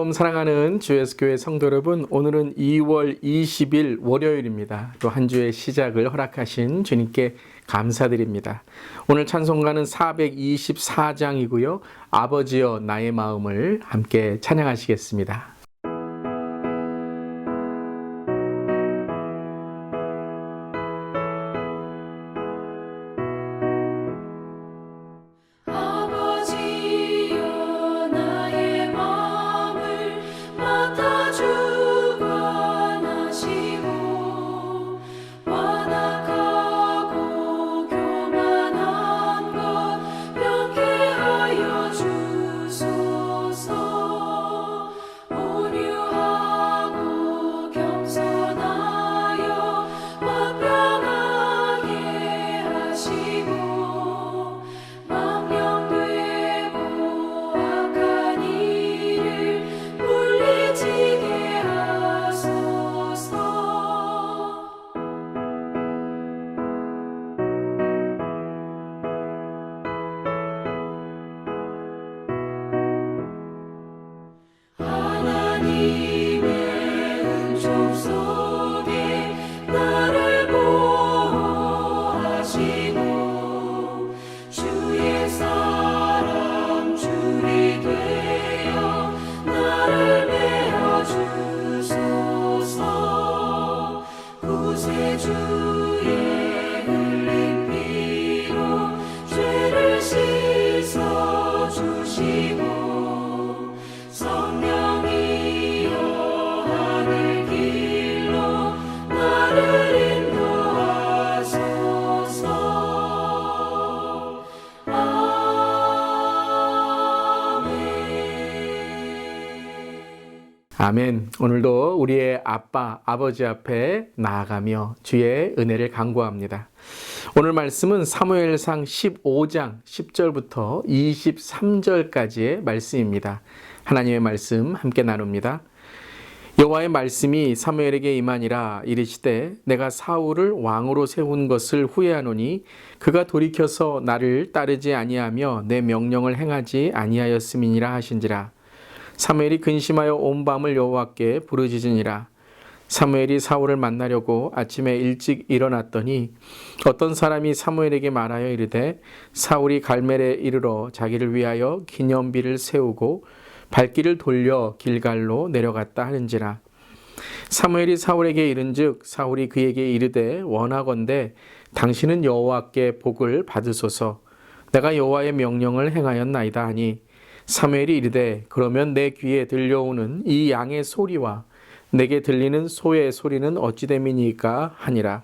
샬롬 사랑하는 주 예수 교회 성도 여러분, 오늘은 2월 20일 월요일입니다. 또 한 주의 시작을 허락하신 주님께 감사드립니다. 오늘 찬송가는 424장이고요. 아버지여 나의 마음을 함께 찬양하시겠습니다. 아멘. 오늘도 우리의 아버지 앞에 나아가며 주의 은혜를 간구합니다. 오늘 말씀은 사무엘상 15장 10절부터 23절까지의 말씀입니다. 하나님의 말씀 함께 나눕니다. 여호와의 말씀이 사무엘에게 임하니라. 이르시되 내가 사울을 왕으로 세운 것을 후회하노니 그가 돌이켜서 나를 따르지 아니하며 내 명령을 행하지 아니하였음이니라 하신지라. 사무엘이 근심하여 온 밤을 여호와께 부르짖으니라. 사무엘이 사울을 만나려고 아침에 일찍 일어났더니 어떤 사람이 사무엘에게 말하여 이르되 사울이 갈멜에 이르러 자기를 위하여 기념비를 세우고 발길을 돌려 길갈로 내려갔다 하는지라. 사무엘이 사울에게 이른즉 사울이 그에게 이르되 원하건대 당신은 여호와께 복을 받으소서. 내가 여호와의 명령을 행하였나이다 하니 사무엘이 이르되 그러면 내 귀에 들려오는 이 양의 소리와 내게 들리는 소의 소리는 어찌 됨이니까 하니라.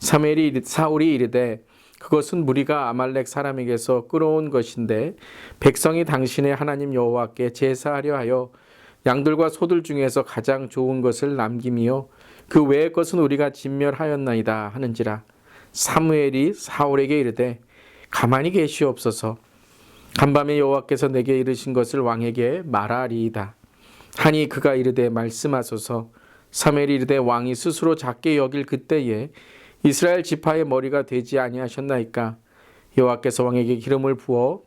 사울이 이르되 그것은 무리가 아말렉 사람에게서 끌어온 것인데 백성이 당신의 하나님 여호와께 제사하려 하여 양들과 소들 중에서 가장 좋은 것을 남김이요 그 외의 것은 우리가 진멸하였나이다 하는지라. 사무엘이 사울에게 이르되 가만히 계시옵소서. 간밤에 여호와께서 내게 이르신 것을 왕에게 말하리이다 하니 그가 이르되 말씀하소서. 사무엘이 이르되 왕이 스스로 작게 여길 그때에 이스라엘 지파의 머리가 되지 아니하셨나이까. 여호와께서 왕에게 기름을 부어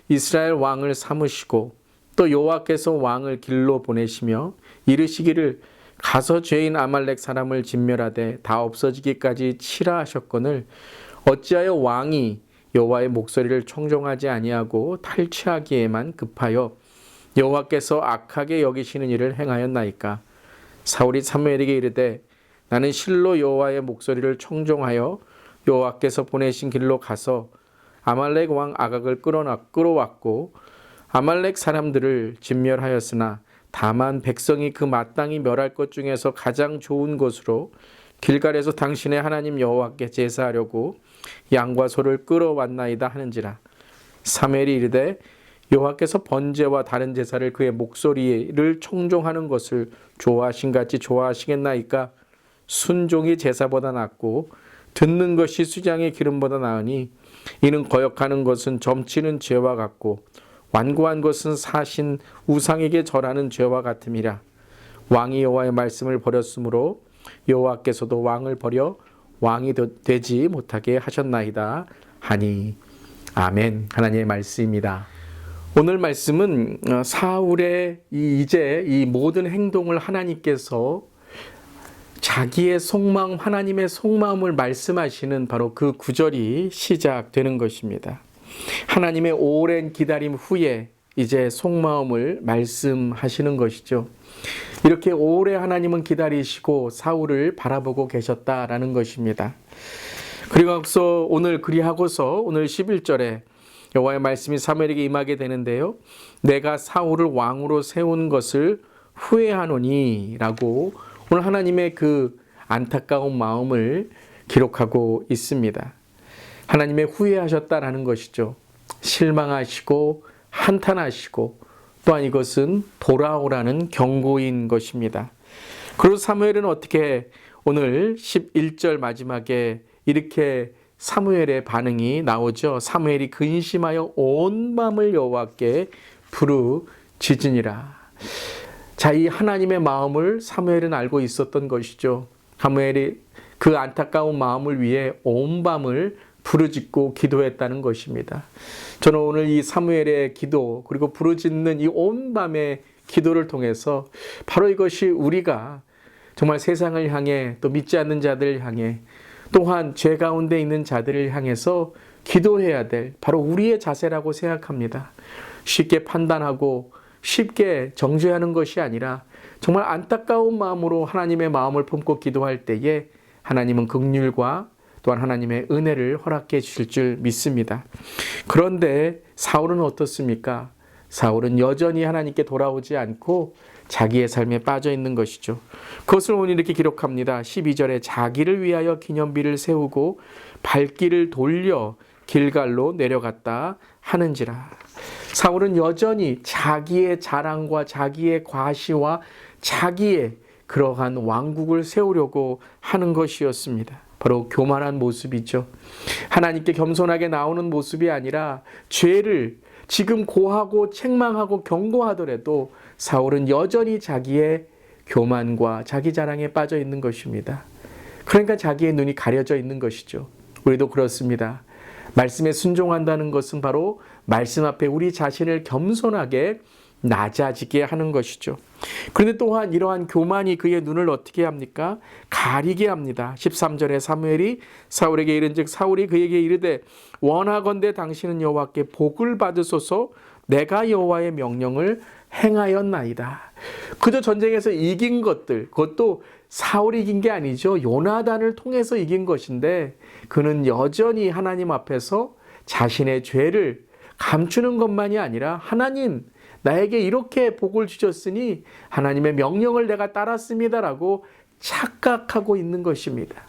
이스라엘 왕을 삼으시고 또 여호와께서 왕을 길로 보내시며 이르시기를 가서 죄인 아말렉 사람을 진멸하되 다 없어지기까지 치라 하셨거늘 어찌하여 왕이 여호와의 목소리를 청종하지 아니하고 탈취하기에만 급하여 여호와께서 악하게 여기시는 일을 행하였나이까. 사울이 사무엘에게 이르되 나는 실로 여호와의 목소리를 청종하여 여호와께서 보내신 길로 가서 아말렉 왕 아각을 끌어왔고 아말렉 사람들을 진멸하였으나 다만 백성이 그 마땅히 멸할 것 중에서 가장 좋은 곳으로 길갈에서 당신의 하나님 여호와께 제사하려고 양과 소를 끌어왔나이다 하는지라. 사무엘이 이르되 여호와께서 번제와 다른 제사를 그의 목소리를 청종하는 것을 좋아하신같이 좋아하시겠나이까. 순종이 제사보다 낫고 듣는 것이 수장의 기름보다 나으니 이는 거역하는 것은 점치는 죄와 같고 완고한 것은 사신 우상에게 절하는 죄와 같음이라. 왕이 여호와의 말씀을 버렸으므로 여호와께서도 왕을 버려 왕이 되지 못하게 하셨나이다 하니. 아멘. 하나님의 말씀입니다. 오늘 말씀은 사울의 이제 이 모든 행동을 하나님께서 자기의 속마음, 하나님의 속마음을 말씀하시는 바로 그 구절이 시작되는 것입니다. 하나님의 오랜 기다림 후에 이제 속마음을 말씀하시는 것이죠. 이렇게 오래 하나님은 기다리시고 사울을 바라보고 계셨다라는 것입니다. 그리고서 오늘 그리하고서 오늘 11절에 여호와의 말씀이 사무엘에게 임하게 되는데요. 내가 사울을 왕으로 세운 것을 후회하노니 라고 오늘 하나님의 그 안타까운 마음을 기록하고 있습니다. 하나님의 후회하셨다라는 것이죠. 실망하시고 한탄하시고 또한 이것은 돌아오라는 경고인 것입니다. 그리고 사무엘은 어떻게 오늘 11절 마지막에 이렇게 사무엘의 반응이 나오죠. 사무엘이 근심하여 온 밤을 여호와께 부르짖으니라. 자, 이 하나님의 마음을 사무엘은 알고 있었던 것이죠. 사무엘이 그 안타까운 마음을 위해 온 밤을 부르짖고 기도했다는 것입니다. 저는 오늘 이 사무엘의 기도 그리고 부르짖는 이 온 밤의 기도를 통해서 바로 이것이 우리가 정말 세상을 향해 또 믿지 않는 자들을 향해 또한 죄 가운데 있는 자들을 향해서 기도해야 될 바로 우리의 자세라고 생각합니다. 쉽게 판단하고 쉽게 정죄하는 것이 아니라 정말 안타까운 마음으로 하나님의 마음을 품고 기도할 때에 하나님은 긍휼과 또한 하나님의 은혜를 허락해 주실 줄 믿습니다. 그런데 사울은 어떻습니까? 사울은 여전히 하나님께 돌아오지 않고 자기의 삶에 빠져 있는 것이죠. 그것을 오늘 이렇게 기록합니다. 12절에 자기를 위하여 기념비를 세우고 발길을 돌려 길갈로 내려갔다 하는지라. 사울은 여전히 자기의 자랑과 자기의 과시와 자기의 그러한 왕국을 세우려고 하는 것이었습니다. 바로 교만한 모습이죠. 하나님께 겸손하게 나오는 모습이 아니라 죄를 지금 고하고 책망하고 경고하더라도 사울은 여전히 자기의 교만과 자기 자랑에 빠져 있는 것입니다. 그러니까 자기의 눈이 가려져 있는 것이죠. 우리도 그렇습니다. 말씀에 순종한다는 것은 바로 말씀 앞에 우리 자신을 겸손하게 낮아지게 하는 것이죠. 그런데 또한 이러한 교만이 그의 눈을 어떻게 합니까? 가리게 합니다. 13절에 사무엘이 사울에게 이른즉 사울이 그에게 이르되 원하건대 당신은 여호와께 복을 받으소서 내가 여호와의 명령을 행하였나이다. 그저 전쟁에서 이긴 것들, 그것도 사울이 이긴 게 아니죠. 요나단을 통해서 이긴 것인데 그는 여전히 하나님 앞에서 자신의 죄를 감추는 것만이 아니라 하나님 나에게 이렇게 복을 주셨으니 하나님의 명령을 내가 따랐습니다라고 착각하고 있는 것입니다.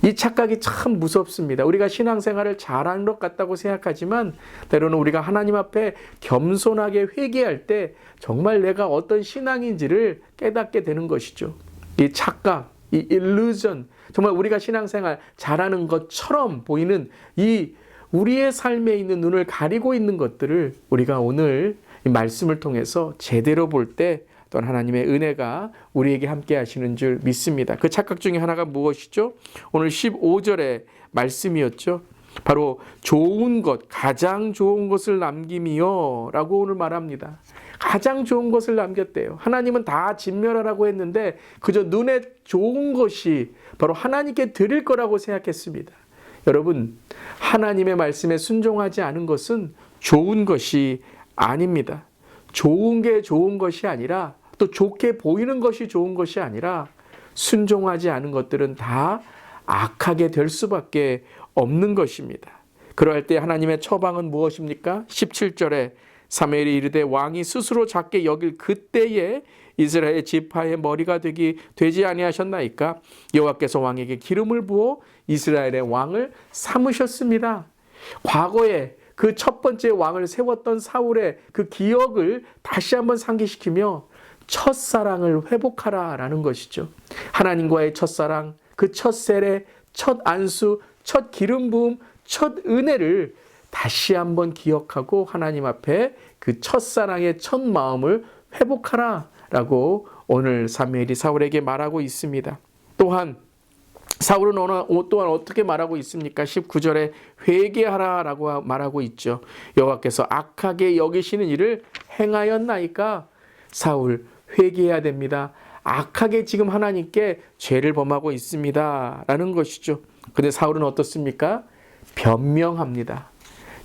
이 착각이 참 무섭습니다. 우리가 신앙생활을 잘하는 것 같다고 생각하지만 때로는 우리가 하나님 앞에 겸손하게 회개할 때 정말 내가 어떤 신앙인지를 깨닫게 되는 것이죠. 이 착각, 이 illusion, 정말 우리가 신앙생활 잘하는 것처럼 보이는 이 우리의 삶에 있는 눈을 가리고 있는 것들을 우리가 오늘 이 말씀을 통해서 제대로 볼 때 또한 하나님의 은혜가 우리에게 함께 하시는 줄 믿습니다. 그 착각 중에 하나가 무엇이죠? 오늘 15절의 말씀이었죠. 바로 좋은 것, 가장 좋은 것을 남김이요 라고 오늘 말합니다. 가장 좋은 것을 남겼대요. 하나님은 다 진멸하라고 했는데 그저 눈에 좋은 것이 바로 하나님께 드릴 거라고 생각했습니다. 여러분, 하나님의 말씀에 순종하지 않은 것은 좋은 것이 아닙니다. 좋은 게 좋은 것이 아니라 또 좋게 보이는 것이 좋은 것이 아니라 순종하지 않은 것들은 다 악하게 될 수밖에 없는 것입니다. 그럴 때 하나님의 처방은 무엇입니까? 17절에 사무엘이 이르되 왕이 스스로 작게 여길 그때에 이스라엘 지파의 머리가 되지 아니하셨나이까? 여호와께서 왕에게 기름을 부어 이스라엘의 왕을 삼으셨습니다. 과거에 그 첫 번째 왕을 세웠던 사울의 그 기억을 다시 한번 상기시키며 첫사랑을 회복하라라는 것이죠. 하나님과의 첫사랑, 그 첫 세례, 첫 안수, 첫 기름 부음, 첫 은혜를 다시 한번 기억하고 하나님 앞에 그 첫사랑의 첫 마음을 회복하라라고 오늘 사무엘이 사울에게 말하고 있습니다. 또한 사울은 또한 어떻게 말하고 있습니까? 19절에 회개하라라고 말하고 있죠. 여호와께서 악하게 여기시는 일을 행하였나이까? 사울 회개해야 됩니다. 악하게 지금 하나님께 죄를 범하고 있습니다 라는 것이죠. 근데 사울은 어떻습니까? 변명합니다.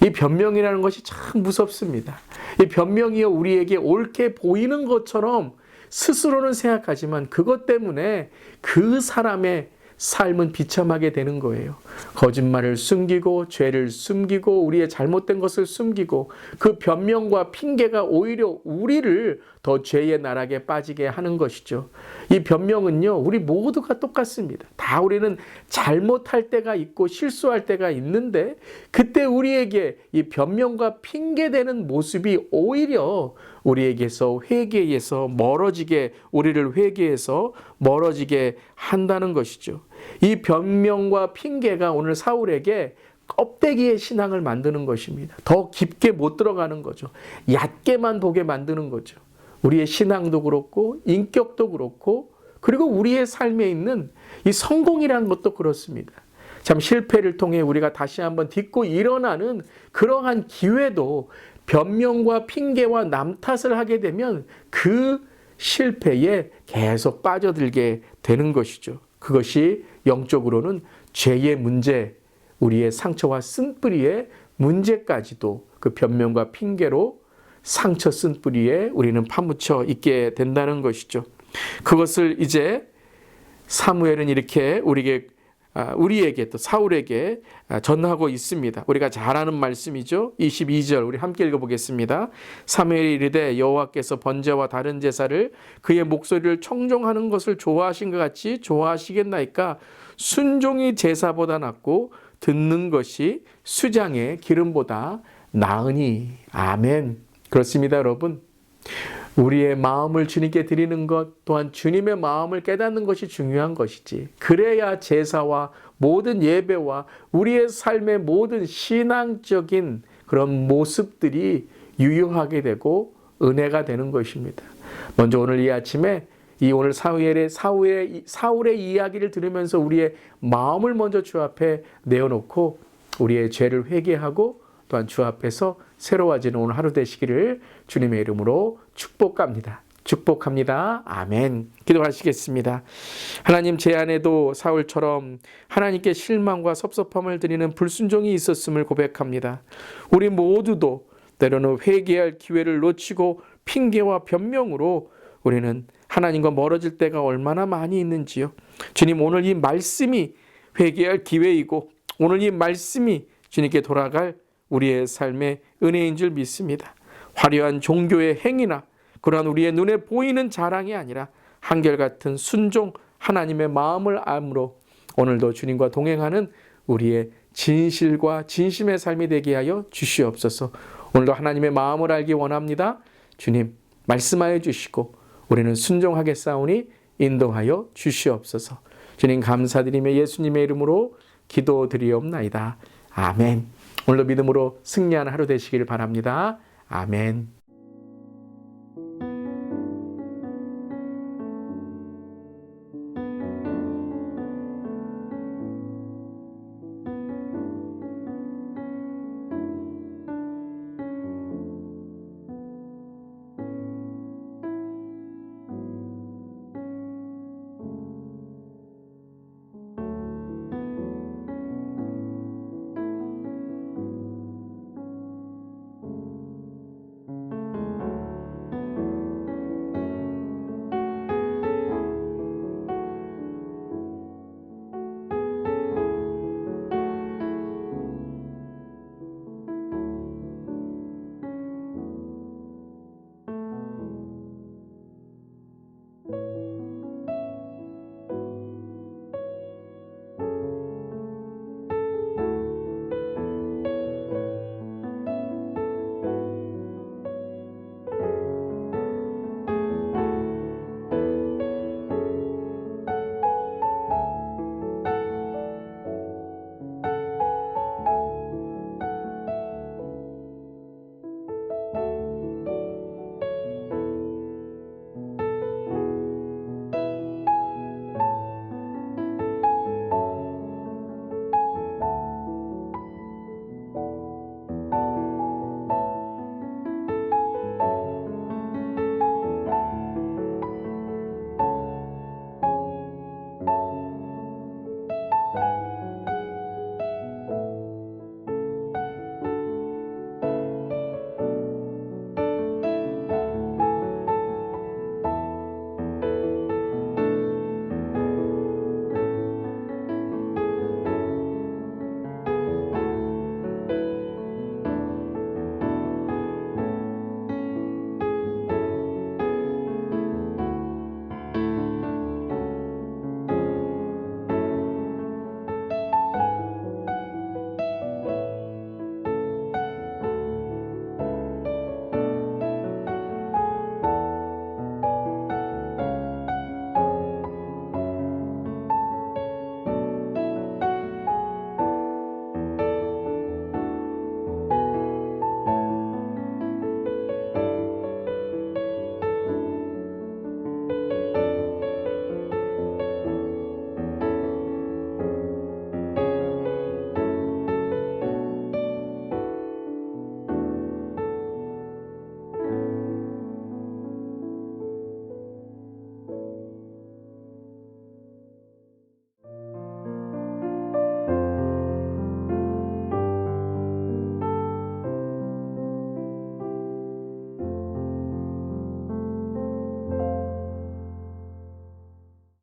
이 변명이라는 것이 참 무섭습니다. 이 변명이요, 우리에게 옳게 보이는 것처럼 스스로는 생각하지만 그것 때문에 그 사람의 삶은 비참하게 되는 거예요. 거짓말을 숨기고 죄를 숨기고 우리의 잘못된 것을 숨기고 그 변명과 핑계가 오히려 우리를 더 죄의 나락에 빠지게 하는 것이죠. 이 변명은요, 우리 모두가 똑같습니다. 다 우리는 잘못할 때가 있고 실수할 때가 있는데 그때 우리에게 이 변명과 핑계대는 모습이 오히려 우리에게서 우리를 회개해서 멀어지게 한다는 것이죠. 이 변명과 핑계가 오늘 사울에게 껍데기의 신앙을 만드는 것입니다. 더 깊게 못 들어가는 거죠. 얕게만 보게 만드는 거죠. 우리의 신앙도 그렇고 인격도 그렇고 그리고 우리의 삶에 있는 이 성공이라는 것도 그렇습니다. 참 실패를 통해 우리가 다시 한번 딛고 일어나는 그러한 기회도 변명과 핑계와 남 탓을 하게 되면 그 실패에 계속 빠져들게 되는 것이죠. 그것이 영적으로는 죄의 문제, 우리의 상처와 쓴뿌리의 문제까지도 그 변명과 핑계로 상처 쓴뿌리에 우리는 파묻혀 있게 된다는 것이죠. 그것을 이제 사무엘은 이렇게 우리에게 또 사울에게 전하고 있습니다. 우리가 잘 아는 말씀이죠. 22절 우리 함께 읽어보겠습니다. 사무엘이 이르되 여호와께서 번제와 다른 제사를 그의 목소리를 청종하는 것을 좋아하신 것 같이 좋아하시겠나이까? 순종이 제사보다 낫고 듣는 것이 수장의 기름보다 나으니. 아멘. 그렇습니다, 여러분. 우리의 마음을 주님께 드리는 것 또한 주님의 마음을 깨닫는 것이 중요한 것이지. 그래야 제사와 모든 예배와 우리의 삶의 모든 신앙적인 그런 모습들이 유효하게 되고 은혜가 되는 것입니다. 먼저 오늘 이 아침에 오늘 사울의 이야기를 들으면서 우리의 마음을 먼저 주 앞에 내어놓고 우리의 죄를 회개하고 또한 주 앞에서 새로워지는 오늘 하루 되시기를 주님의 이름으로 축복합니다. 아멘. 기도하시겠습니다. 하나님, 제 안에도 사울처럼 하나님께 실망과 섭섭함을 드리는 불순종이 있었음을 고백합니다. 우리 모두도 때로는 회개할 기회를 놓치고 핑계와 변명으로 우리는 하나님과 멀어질 때가 얼마나 많이 있는지요. 주님, 오늘 이 말씀이 회개할 기회이고 오늘 이 말씀이 주님께 돌아갈 우리의 삶의 은혜인 줄 믿습니다. 화려한 종교의 행위나 그러한 우리의 눈에 보이는 자랑이 아니라 한결같은 순종 하나님의 마음을 암으로 오늘도 주님과 동행하는 우리의 진실과 진심의 삶이 되게 하여 주시옵소서. 오늘도 하나님의 마음을 알기 원합니다. 주님 말씀하여 주시고 우리는 순종하겠사오니 인도하여 주시옵소서. 주님 감사드리며 예수님의 이름으로 기도드리옵나이다. 아멘. 오늘도 믿음으로 승리하는 하루 되시길 바랍니다. 아멘.